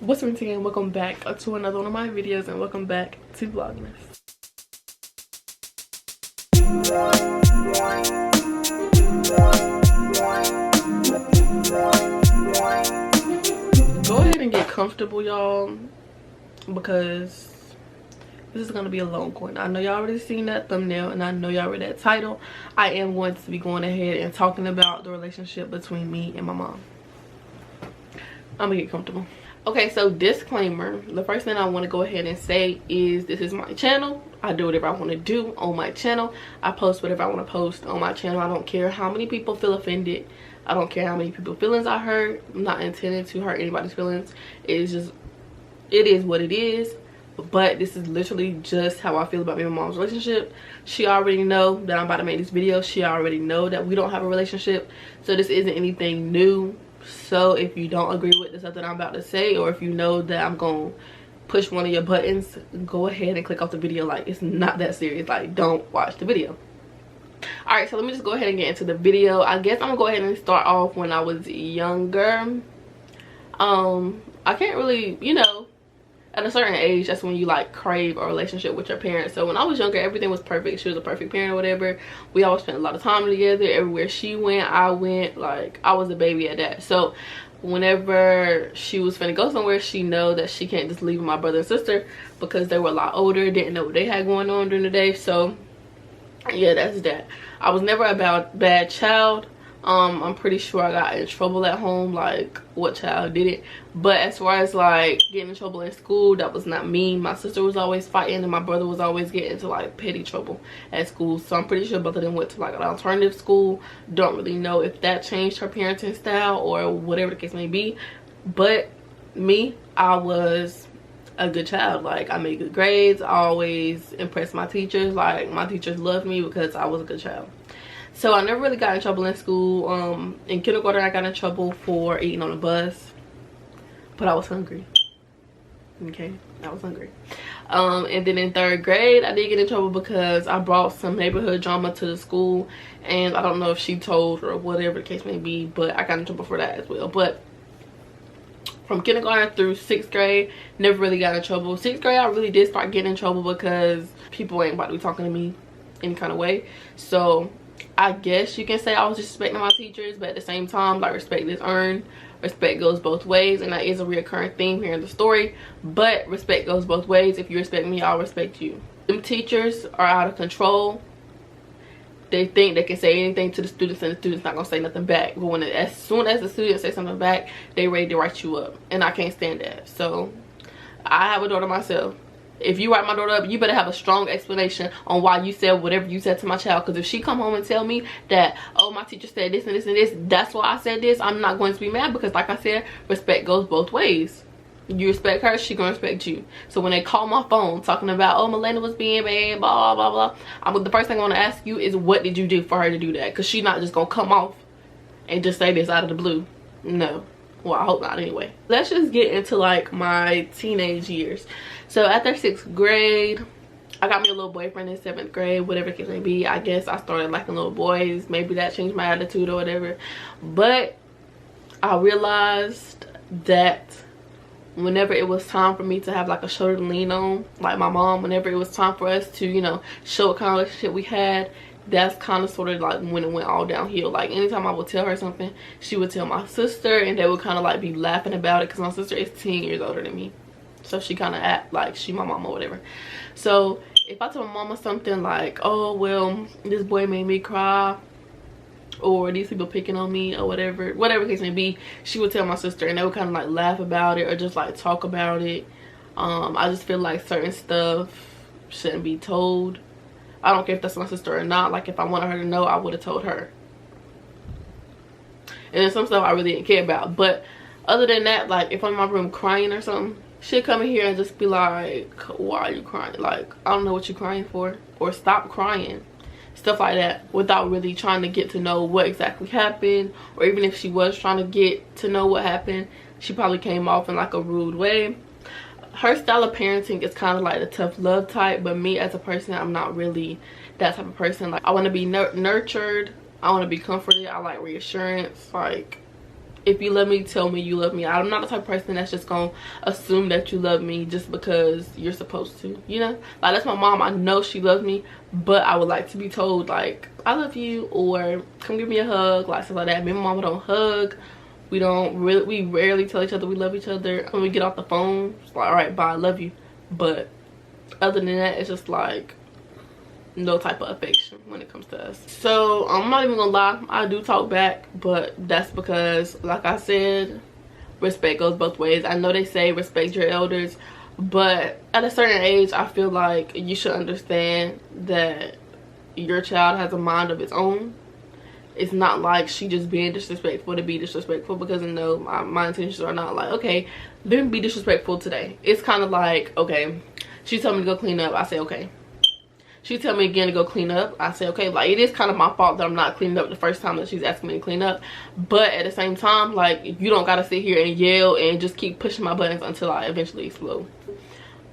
What's up, and welcome back to another one of my videos, and welcome back to Vlogmas. Go ahead and get comfortable, y'all, because this is gonna be a long one. I know y'all already seen that thumbnail, and I know y'all read that title. I am going to be going ahead and talking about the relationship between me and my mom. I'm gonna get comfortable. Okay, so disclaimer, the first thing I want to go ahead and say is this is my channel. I do whatever I want to do on my channel. I post whatever I want to post on my channel. I don't care how many people feel offended. I don't care how many people's feelings I hurt. I'm not intending to hurt anybody's feelings. It is what it is. But this is literally just how I feel about me and my mom's relationship. She already know that I'm about to make this video. She already know that we don't have a relationship. So this isn't anything new. So if you don't agree with the stuff that I'm about to say, or if you know that I'm gonna push one of your buttons, go ahead and click off the video. Like, it's not that serious. Like, don't watch the video. All right, so let me just go ahead and get into the video. I guess I'm gonna go ahead and start off when I was younger. I can't really, you know, at a certain age, that's when you like crave a relationship with your parents. So when I was younger, everything was perfect. She was a perfect parent or whatever. We always spent a lot of time together. Everywhere she went, I went. Like, I was a baby at that. So whenever she was finna go somewhere, she know that she can't just leave my brother and sister because they were a lot older, didn't know what they had going on during the day. So yeah, that's that. I was never a bad child. I'm pretty sure I got in trouble at home. Like, what child did it? But as far as like getting in trouble in school, that was not me. My sister was always fighting, and my brother was always getting into like petty trouble at school. So I'm pretty sure both of them went to like an alternative school. Don't really know if that changed her parenting style or whatever the case may be. But me, I was a good child. Like, I made good grades. I always impressed my teachers. Like, my teachers loved me because I was a good child. So I never really got in trouble in school. In kindergarten, I got in trouble for eating on the bus, but I was hungry. Okay, I was hungry. And then in 3rd grade, I did get in trouble because I brought some neighborhood drama to the school, and I don't know if she told or whatever the case may be, but I got in trouble for that as well. But from kindergarten through 6th grade, never really got in trouble. 6th grade, I really did start getting in trouble because people ain't about to be talking to me any kind of way. So I guess you can say I was disrespecting my teachers, but at the same time, like, respect is earned. Respect goes both ways, and that is a reoccurring theme here in the story. But respect goes both ways. If you respect me, I'll respect you. Them teachers are out of control. They think they can say anything to the students, and the students not gonna say nothing back. But when as soon as the students say something back, they ready to write you up, and I can't stand that. So I have a daughter myself. If you write my daughter up, you better have a strong explanation on why you said whatever you said to my child. Because if she come home and tell me that, oh, my teacher said this and this and this, that's why I said this, I'm not going to be mad. Because like I said, respect goes both ways. You respect her, she gonna respect you. So when they call my phone talking about, oh, Melaina was being bad, blah, blah, blah, the first thing I want to ask you is, what did you do for her to do that? Because she's not just going to come off and just say this out of the blue. No. Well, I hope not anyway. Let's just get into like my teenage years. So after 6th grade, I got me a little boyfriend in 7th grade, whatever the case may be. I guess I started liking little boys. Maybe that changed my attitude or whatever. But I realized that whenever it was time for me to have like a shoulder to lean on, like my mom, whenever it was time for us to, you know, show what kind of relationship we had, that's kind of sort of like when it went all downhill. Like, anytime I would tell her something, she would tell my sister, and they would kind of like be laughing about it because my sister is 10 years older than me. So she kind of act like she my mama or whatever. So if I tell my mama something like, oh, well, this boy made me cry, or these people picking on me, or whatever the case may be, she would tell my sister, and they would kind of like laugh about it or just like talk about it. I just feel like certain stuff shouldn't be told. I don't care if that's my sister or not. Like, if I wanted her to know, I would have told her. And then some stuff I really didn't care about. But other than that, like, if I'm in my room crying or something, she'll come in here and just be like, why are you crying? Like, I don't know what you're crying for. Or stop crying. Stuff like that. Without really trying to get to know what exactly happened. Or even if she was trying to get to know what happened, she probably came off in like a rude way. Her style of parenting is kind of like the tough love type, but me as a person, I'm not really that type of person. Like, I want to be nurtured, I want to be comforted, I like reassurance. Like, if you love me, tell me you love me. I'm not the type of person that's just gonna assume that you love me just because you're supposed to, you know? Like, that's my mom. I know she loves me, but I would like to be told, like, I love you, or come give me a hug, like stuff like that. Me and my mama don't hug. We rarely tell each other we love each other. When we get off the phone, it's like, all right, bye, I love you. But other than that, it's just like no type of affection when it comes to us. So I'm not even gonna lie, I do talk back, but that's because, like I said, respect goes both ways. I know they say respect your elders, but at a certain age, I feel like you should understand that your child has a mind of its own. It's not like she just being disrespectful to be disrespectful, because no, my intentions are not like, okay, let me be disrespectful today. It's kind of like, okay, she told me to go clean up, I say okay. She tell me again to go clean up, I say okay. Like, it is kind of my fault that I'm not cleaning up the first time that she's asking me to clean up, but at the same time, like, you don't gotta sit here and yell and just keep pushing my buttons until I eventually explode.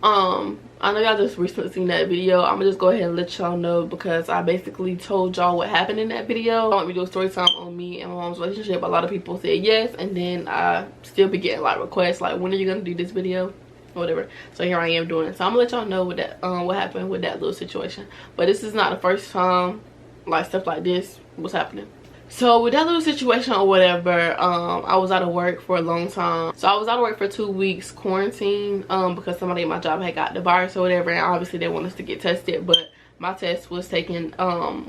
I know y'all just recently seen that video. I'm gonna just go ahead and let y'all know, because I basically told y'all what happened in that video. I want me to do a story time on me and my mom's relationship. A lot of people said yes, and then I still be getting like requests like, when are you gonna do this video or whatever. So here I am doing it. So I'm gonna let y'all know what that what happened with that little situation. But this is not the first time like stuff like this was happening. So with that little situation or whatever, I was out of work for a long time. So I was out of work for 2 weeks, quarantine, because somebody at my job had got the virus or whatever, and obviously they want us to get tested, but my test was taking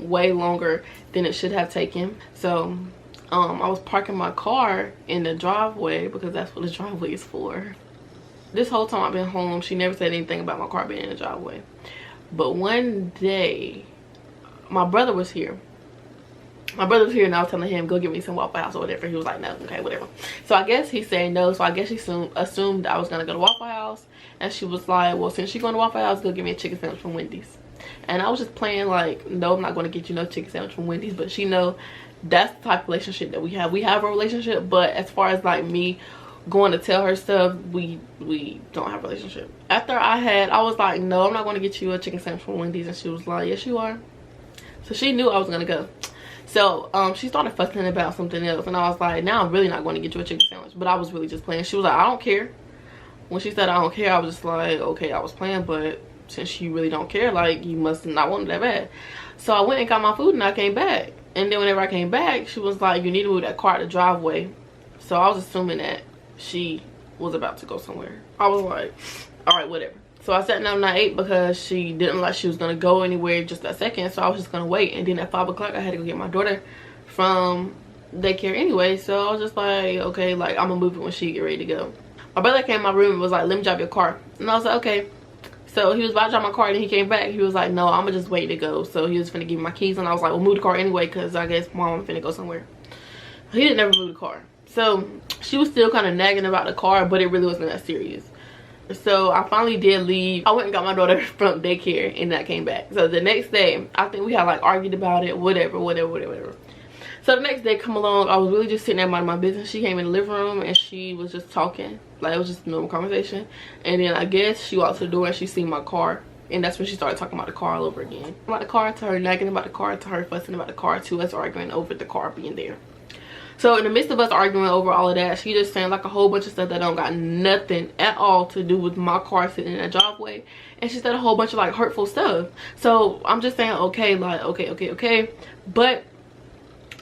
way longer than it should have taken. So I was parking my car in the driveway, because that's what the driveway is for. This whole time I've been home, she never said anything about my car being in the driveway. But one day, my brother was here. My brother was here, and I was telling him, go get me some Waffle House or whatever. He was like, no, okay, whatever. So I guess he said no. So I guess she assumed I was going to go to Waffle House. And she was like, well, since you're going to Waffle House, go get me a chicken sandwich from Wendy's. And I was just playing like, no, I'm not going to get you no chicken sandwich from Wendy's. But she know that's the type of relationship that we have. We have a relationship, but as far as like me going to tell her stuff, we don't have a relationship. After I was like, no, I'm not going to get you a chicken sandwich from Wendy's. And she was like, yes, you are. So she knew I was going to go. So she started fussing about something else, and I was like, now I'm really not going to get you a chicken sandwich. But I was really just playing. She was like, I don't care. When she said I don't care, I was just like, okay, I was playing, but since you really don't care, like, you must not want it that bad. So I went and got my food, and I came back. And then whenever I came back, she was like, you need to move that car out the driveway. So I was assuming that she was about to go somewhere. I was like, all right, whatever. So I sat down and I ate, because she didn't like she was gonna go anywhere just that second. So I was just gonna wait. And then at 5 o'clock I had to go get my daughter from daycare anyway. So I was just like, okay, like, I'm gonna move it when she get ready to go. My brother came in my room and was like, let me drive your car. And I was like, okay. So he was about to drive my car, and then he came back. He was like, no, I'm gonna just wait to go. So he was finna give me my keys, and I was like, well, move the car anyway, because I guess mom finna go somewhere. He didn't ever move the car. So she was still kind of nagging about the car, but it really wasn't that serious. So I finally did leave. I went and got my daughter from daycare, and I came back. So the next day, I think we had like argued about it, whatever. So the next day come along, I was really just sitting there minding my business. She came in the living room, and she was just talking. Like, it was just a normal conversation. And then I guess she walked to the door, and she seen my car. And that's when she started talking about the car all over again. About the car, to her nagging about the car, to her fussing about the car, to us arguing over the car being there. So in the midst of us arguing over all of that, she just saying like a whole bunch of stuff that don't got nothing at all to do with my car sitting in that driveway. And she said a whole bunch of like hurtful stuff. So I'm just saying, okay, like, okay. But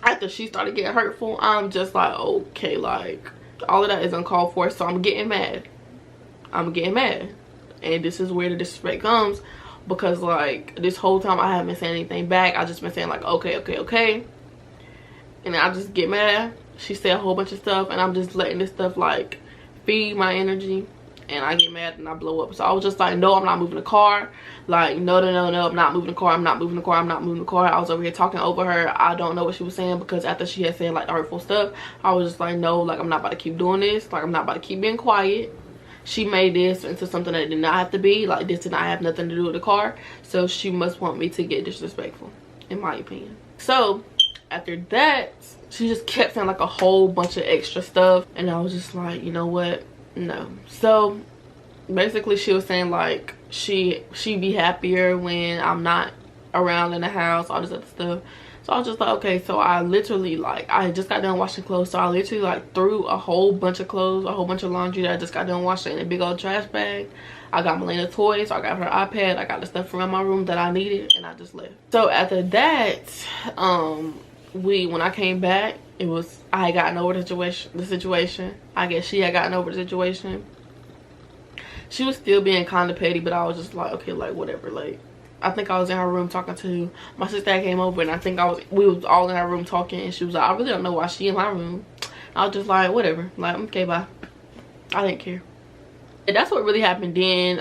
after she started getting hurtful, I'm just like, okay, like, all of that is uncalled for. So I'm getting mad. And this is where the disrespect comes, because like this whole time I haven't been saying anything back. I just been saying like, okay. And I just get mad. She said a whole bunch of stuff, and I'm just letting this stuff like feed my energy, and I get mad and I blow up. So I was just like, no, I'm not moving the car. Like, no, I'm not moving the car. I'm not moving the car. I was over here talking over her. I don't know what she was saying, because after she had said like the hurtful stuff, I was just like, no, like, I'm not about to keep doing this. Like, I'm not about to keep being quiet. She made this into something that it did not have to be. Like, this did not have nothing to do with the car. So she must want me to get disrespectful, in my opinion. So after that, she just kept saying like a whole bunch of extra stuff, and I was just like, you know what, no. So basically she was saying like she'd be happier when I'm not around in the house, all this other stuff. So I was just like, okay. So I literally, like, I just got done washing clothes, so I literally like threw a whole bunch of clothes, a whole bunch of laundry that I just got done washing in a big old trash bag. I got Melaina toys, so I got her iPad, I got the stuff around my room that I needed, and I just left. So after that, when I came back, I had gotten over the situation. I guess she had gotten over the situation. She was still being kind of petty, but I was just like, okay, like, whatever. Like, I think I was in her room talking to my sister that came over, and I think we was all in her room talking, and she was like, I really don't know why she in my room. I was just like, whatever. Like, okay, bye. I didn't care. And that's what really happened then.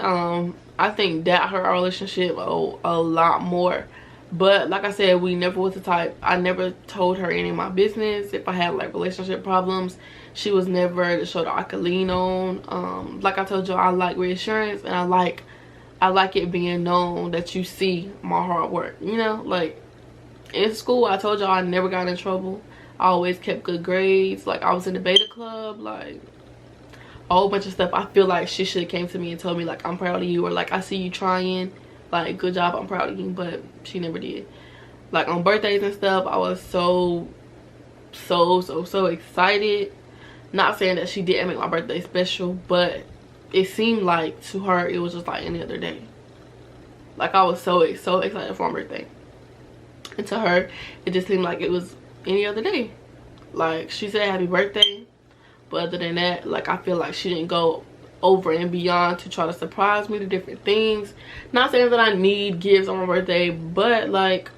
I think that hurt our relationship a lot more. But like I said, we never was the type. I never told her any of my business. If I had like relationship problems, she was never the shoulder I could lean on. Like I told you, I like reassurance, and I like it being known that you see my hard work. You know, like in school, I told y'all I never got in trouble. I always kept good grades. Like, I was in the beta club, like a whole bunch of stuff. I feel like she should have came to me and told me like, I'm proud of you, or like, I see you trying. Like, good job, I'm proud of you. But she never did. Like, on birthdays and stuff, I was so excited. Not saying that she didn't make my birthday special, but it seemed like to her it was just like any other day. Like, I was so excited for my birthday, and to her it just seemed like it was any other day. Like, she said happy birthday, but other than that, like, I feel like she didn't go over and beyond to try to surprise me to different things. Not saying that I need gifts on my birthday, but like,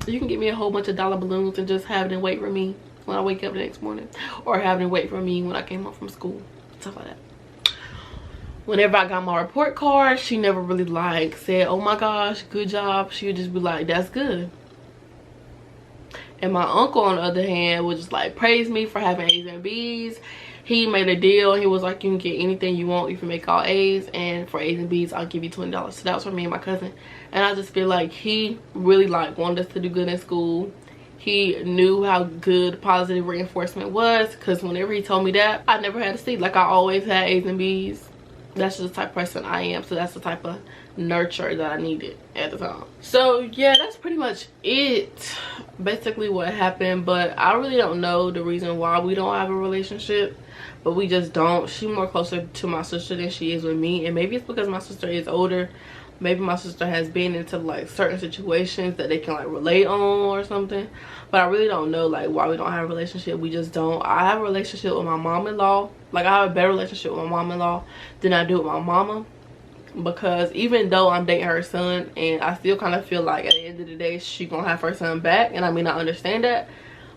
you can get me a whole bunch of dollar balloons and just have them wait for me when I wake up the next morning, or have them wait for me when I came home from school, stuff like that. Whenever I got my report card, she never really like said, oh my gosh, good job. She would just be like, that's good. And my uncle, on the other hand, would just like praise me for having A's and B's. He made a deal. He was like, you can get anything you want if you make all A's, and for A's and B's, I'll give you $20. So that was for me and my cousin. And I just feel like he really like wanted us to do good in school. He knew how good positive reinforcement was, because whenever he told me that, I never had to see. Like, I always had A's and B's. That's just the type of person I am. So that's the type of nurture that I needed at the time. So yeah, that's pretty much it, basically what happened. But I really don't know the reason why we don't have a relationship, but we just don't. She's more closer to my sister than she is with me, and maybe it's because my sister is older. Maybe my sister has been into like certain situations that they can like relate on or something. But I really don't know like why we don't have a relationship. We just don't. I have a relationship with my mom-in-law. Like, I have a better relationship with my mom-in-law than I do with my mama, because even though I'm dating her son, and I still kind of feel like at the end of the day she gonna have her son back, and I mean, I understand that,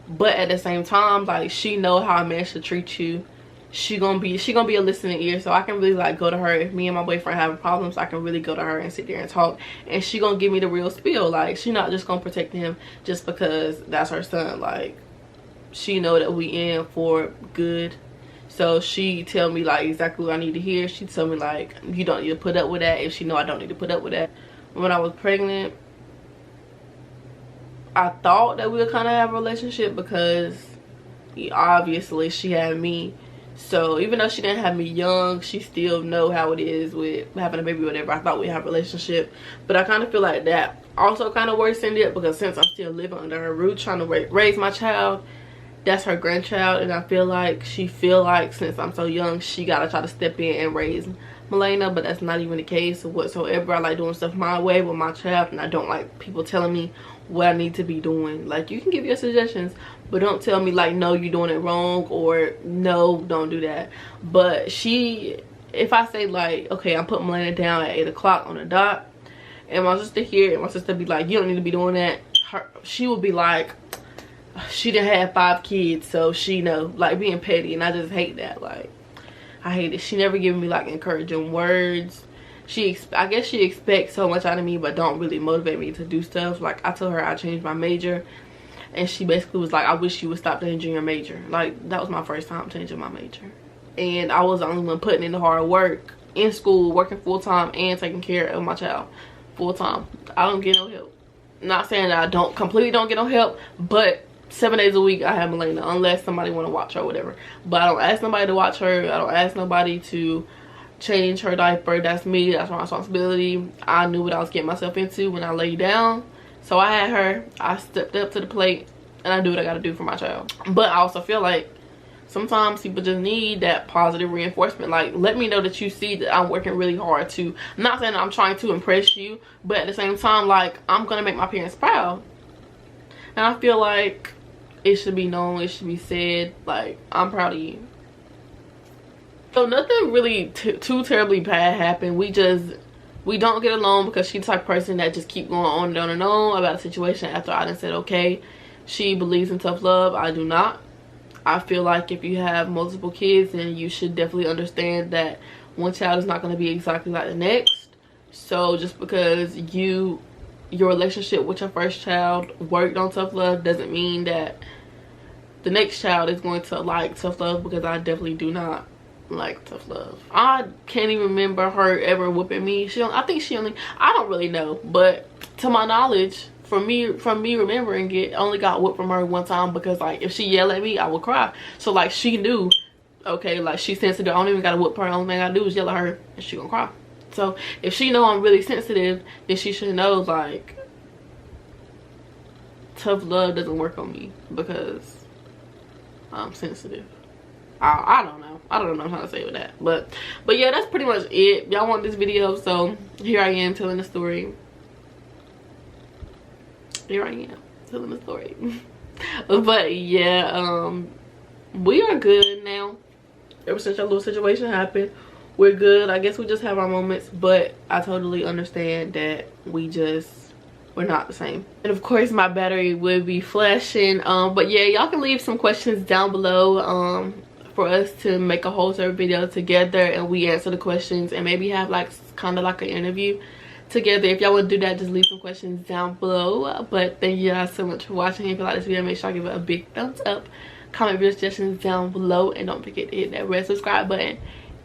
but at the same time, like, she know how a man should treat you. She gonna be a listening ear, so I can really like go to her if me and my boyfriend have problems. I can really go to her and sit there and talk, and she gonna give me the real spiel. Like, she not just gonna protect him just because that's her son. Like, she know that we in for good. So she tell me like exactly what I need to hear. She tell me like, you don't need to put up with that, if she know I don't need to put up with that. When I was pregnant, I thought that we would kind of have a relationship, because obviously she had me. So even though she didn't have me young, she still know how it is with having a baby or whatever. I thought we'd have a relationship, but I kind of feel like that also kind of worsened it, because since I'm still living under her roof trying to raise my child, that's her grandchild, and I feel like she feel like since I'm so young, she gotta try to step in and raise Melaina, but that's not even the case whatsoever. I like doing stuff my way with my child, and I don't like people telling me what I need to be doing. Like, you can give your suggestions, but don't tell me like, no, you're doing it wrong, or no, don't do that. But if I say like, okay, I'm putting Melaina down at 8 o'clock on the dot, and my sister here, and my sister be like, you don't need to be doing that, she would be like, she done had 5 kids, so she know, like, being petty, and I just hate that. Like, I hate it. She never given me like encouraging words. I guess she expects so much out of me, but don't really motivate me to do stuff. Like, I told her I changed my major, and she basically was like, I wish you would stop changing your major. Like, that was my first time changing my major, and I was the only one putting in the hard work in school, working full-time and taking care of my child full-time. I don't get no help. Not saying that I completely don't get no help, but 7 days a week I have Melaina, unless somebody want to watch her or whatever. But I don't ask nobody to watch her. I don't ask nobody to change her diaper. That's me. That's my responsibility. I knew what I was getting myself into when I laid down. So I had her, I stepped up to the plate, and I do what I gotta do for my child. But I also feel like sometimes people just need that positive reinforcement. Like, let me know that you see that I'm working really hard to, I'm not saying that I'm trying to impress you, but at the same time, like, I'm gonna make my parents proud. And I feel like it should be known, it should be said, like, I'm proud of you. So nothing really too terribly bad happened. We don't get along because she's the type of person that just keep going on and on and on about a situation after I done said okay. She believes in tough love. I do not. I feel like if you have multiple kids, then you should definitely understand that one child is not going to be exactly like the next. So just because your relationship with your first child worked on tough love doesn't mean that the next child is going to like tough love, because I definitely do not like tough love. I can't even remember her ever whooping me. I think she only, I don't really know, but to my knowledge, from me remembering it, only got whooped from her one time, because like if she yelled at me, I would cry. So like she knew, okay, like she's sensitive, I don't even gotta whoop her, only thing I do is yell at her and she gonna cry. So if she know I'm really sensitive, then she should know like tough love doesn't work on me because I'm sensitive. I don't know. I don't know what I'm trying to say with that. But yeah, that's pretty much it. Y'all want this video, so here I am telling the story. Here I am telling the story. But yeah, we are good now. Ever since your little situation happened, we're good. I guess we just have our moments, but I totally understand that we're not the same. And of course my battery will be flashing. But yeah, y'all can leave some questions down below for us to make a whole separate video together and we answer the questions and maybe have like kind of like an interview together. If y'all want to do that, just leave some questions down below. But thank you guys so much for watching. If you like this video, make sure I give it a big thumbs up, comment your suggestions down below, and don't forget to hit that red subscribe button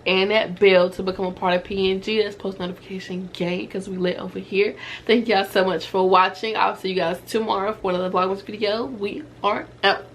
and that bell to become a part of PNG. That's post notification gang, because we lit over here. Thank y'all so much for watching. I'll see you guys tomorrow for another Vlogmas video. We are out.